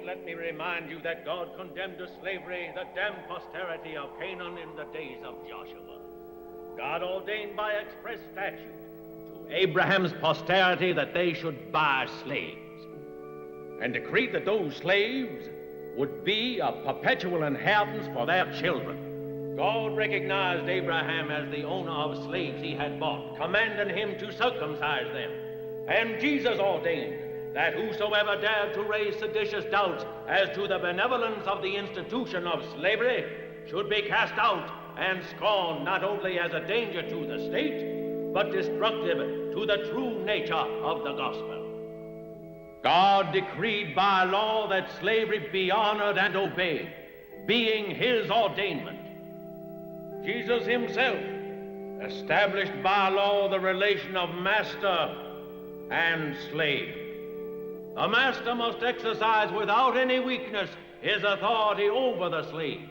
let me remind you that God condemned to slavery the damned posterity of Canaan in the days of Joshua. God ordained by express statute to Abraham's posterity that they should buy slaves, and decreed that those slaves would be a perpetual inheritance for their children. God recognized Abraham as the owner of slaves he had bought, commanding him to circumcise them. And Jesus ordained that whosoever dared to raise seditious doubts as to the benevolence of the institution of slavery should be cast out and scorned not only as a danger to the state, but destructive to the true nature of the gospel. God decreed by law that slavery be honored and obeyed, being his ordainment. Jesus himself established by law the relation of master and slave. The master must exercise without any weakness his authority over the slave.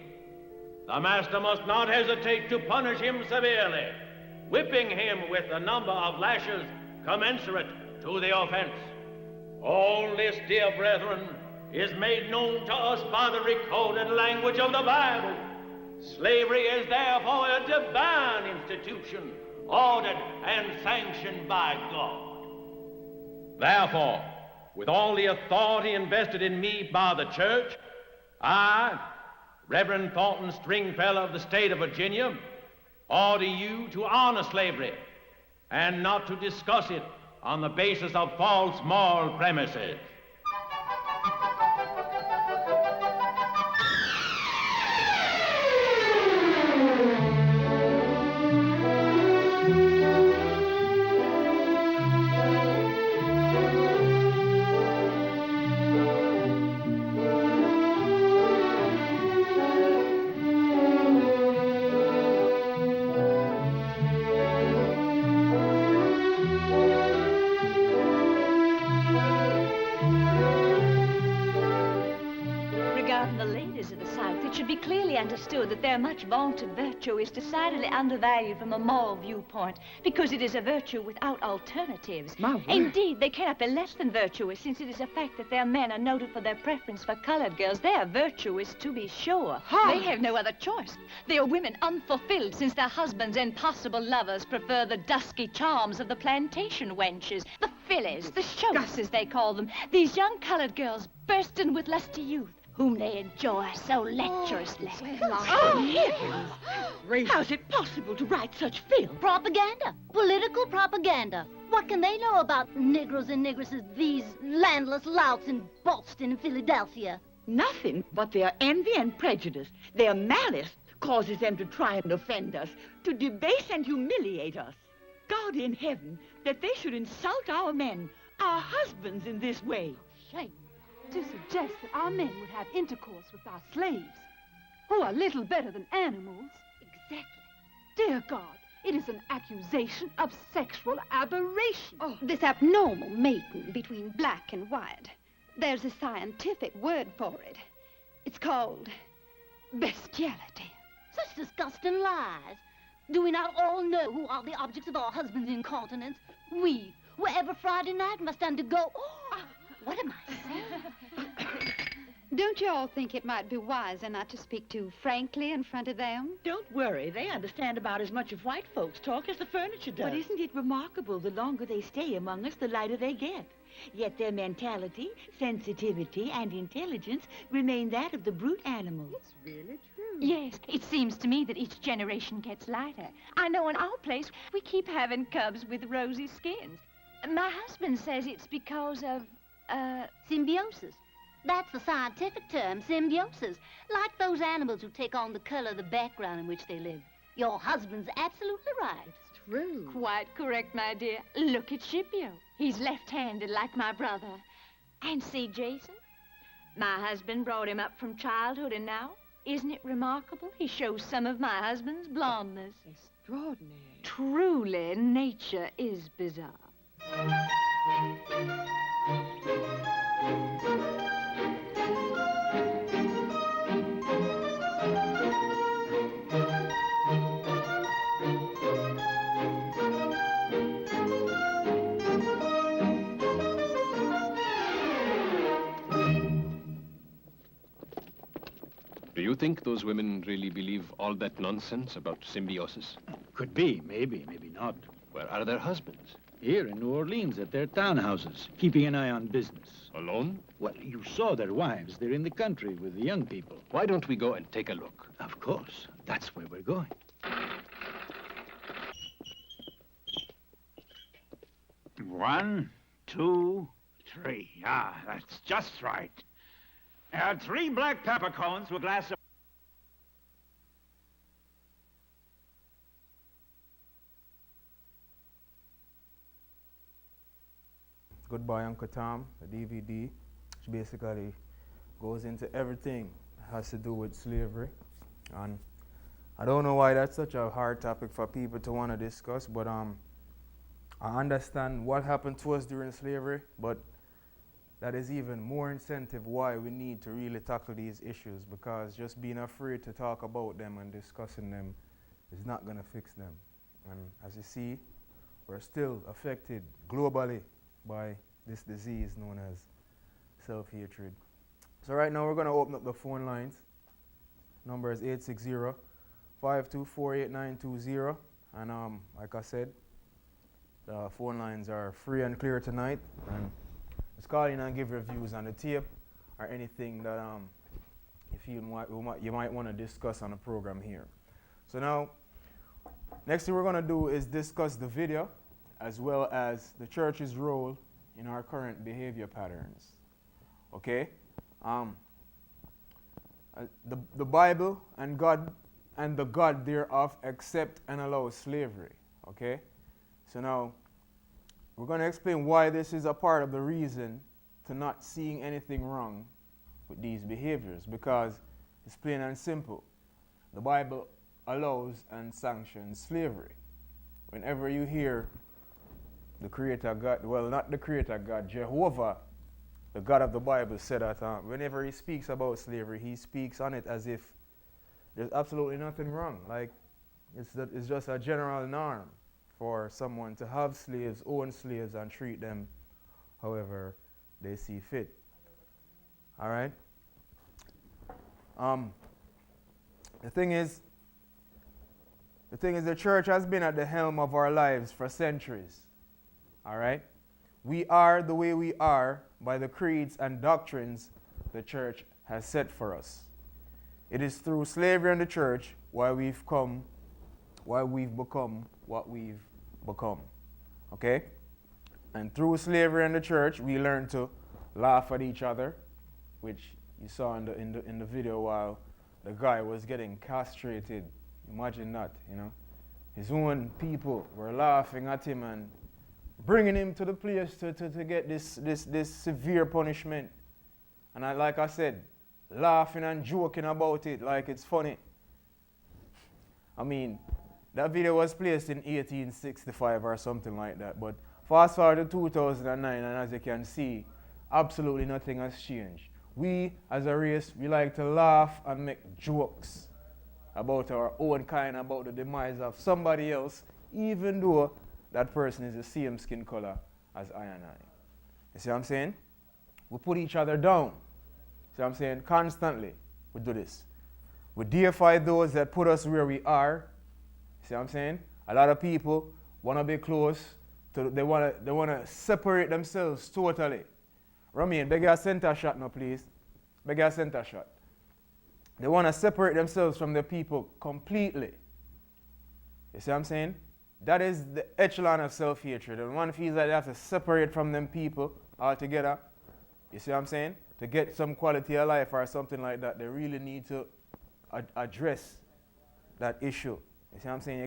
The master must not hesitate to punish him severely, whipping him with the number of lashes commensurate to the offense. All this, dear brethren, is made known to us by the recorded language of the Bible. Slavery is therefore a divine institution, ordered and sanctioned by God. Therefore, with all the authority invested in me by the church, I, Reverend Thornton Stringfellow of the state of Virginia, order you to honor slavery and not to discuss it on the basis of false moral premises. Understood that their much vaunted virtue is decidedly undervalued from a moral viewpoint because it is a virtue without alternatives. My word. Indeed, they cannot be less than virtuous since it is a fact that their men are noted for their preference for colored girls. They are virtuous, to be sure. Huh? They have no other choice. They are women unfulfilled since their husbands and possible lovers prefer the dusky charms of the plantation wenches, the fillies, the shoats, as they call them. These young colored girls bursting with lusty youth, whom they enjoy so lecherously. How's it possible to write such filth? Propaganda. Political propaganda. What can they know about Negroes and Negresses, these landless louts in Boston and Philadelphia? Nothing but their envy and prejudice. Their malice causes them to try and offend us, to debase and humiliate us. God in heaven, that they should insult our men, our husbands, in this way. Shame. To suggest that our men would have intercourse with our slaves, who are little better than animals. Exactly. Dear God, it is an accusation of sexual aberration. Oh, this abnormal mating between black and white. There's a scientific word for it. It's called bestiality. Such disgusting lies. Do we not all know who are the objects of our husbands' incontinence? We, who every Friday night must undergo... What am I saying? Don't you all think it might be wiser not to speak too frankly in front of them? Don't worry. They understand about as much of white folks' talk as the furniture does. But isn't it remarkable, the longer they stay among us, the lighter they get? Yet their mentality, sensitivity, and intelligence remain that of the brute animals. It's really true. Yes, it seems to me that each generation gets lighter. I know in our place, we keep having cubs with rosy skins. My husband says it's because of... symbiosis. That's the scientific term, symbiosis. Like those animals who take on the color of the background in which they live. Your husband's absolutely right. It's true. Quite correct, my dear. Look at Scipio. He's left-handed like my brother. And see Jason? My husband brought him up from childhood, and now, isn't it remarkable? He shows some of my husband's blondness. Extraordinary. Truly, nature is bizarre. think those women really believe all that nonsense about symbiosis? Could be, maybe, maybe not. Where are their husbands? Here in New Orleans at their townhouses, keeping an eye on business. Alone? Well, you saw their wives. They're in the country with the young people. Why don't we go and take a look? Of course. That's where we're going. 1, 2, 3. Ah, that's just right. 3 black peppercorns with a glass of... Goodbye, Uncle Tom, the DVD, which basically goes into everything that has to do with slavery. And I don't know why that's such a hard topic for people to want to discuss, but I understand what happened to us during slavery, but that is even more incentive why we need to really tackle these issues, because just being afraid to talk about them and discussing them is not going to fix them. And as you see, we're still affected globally by this disease known as self-hatred. So right now we're going to open up the phone lines. Number is 860-524-8920. And like I said, the phone lines are free and clear tonight. And just call in and give your views on the tape or anything that you feel you might want to discuss on the program here. So now, next thing we're going to do is discuss the video as well as the church's role in our current behavior patterns. Okay? The Bible and God and the God thereof accept and allow slavery. Okay? So now, we're going to explain why this is a part of the reason to not seeing anything wrong with these behaviors, because it's plain and simple. The Bible allows and sanctions slavery. Whenever you hear the Creator God, well, not the Creator God, Jehovah, the God of the Bible, said that whenever he speaks about slavery, he speaks on it as if there's absolutely nothing wrong. Like, it's just a general norm for someone to have slaves, own slaves, and treat them however they see fit. All right? The thing is, the church has been at the helm of our lives for centuries. All right? We are the way we are by the creeds and doctrines the church has set for us. It is through slavery in the church why we've become what we've become. Okay? And through slavery in the church, we learn to laugh at each other, which you saw in the video while the guy was getting castrated. Imagine that, you know. His own people were laughing at him and bringing him to the place to get this severe punishment. And like I said, laughing and joking about it like it's funny. I mean, that video was placed in 1865 or something like that. But fast forward to 2009, and as you can see, absolutely nothing has changed. We, as a race, we like to laugh and make jokes about our own kind, about the demise of somebody else, even though that person is the same skin color as I and I. You see what I'm saying? We put each other down. See what I'm saying? Constantly, we do this. We deify those that put us where we are. See what I'm saying? A lot of people want to be close to, they want to separate themselves totally. Ramin, beg your center shot now, please. Beg your center shot. They want to separate themselves from the people completely. You see what I'm saying? That is the echelon of self-hatred. And one feels that they have to separate from them people altogether. You see what I'm saying? To get some quality of life or something like that, they really need to address that issue. You see what I'm saying?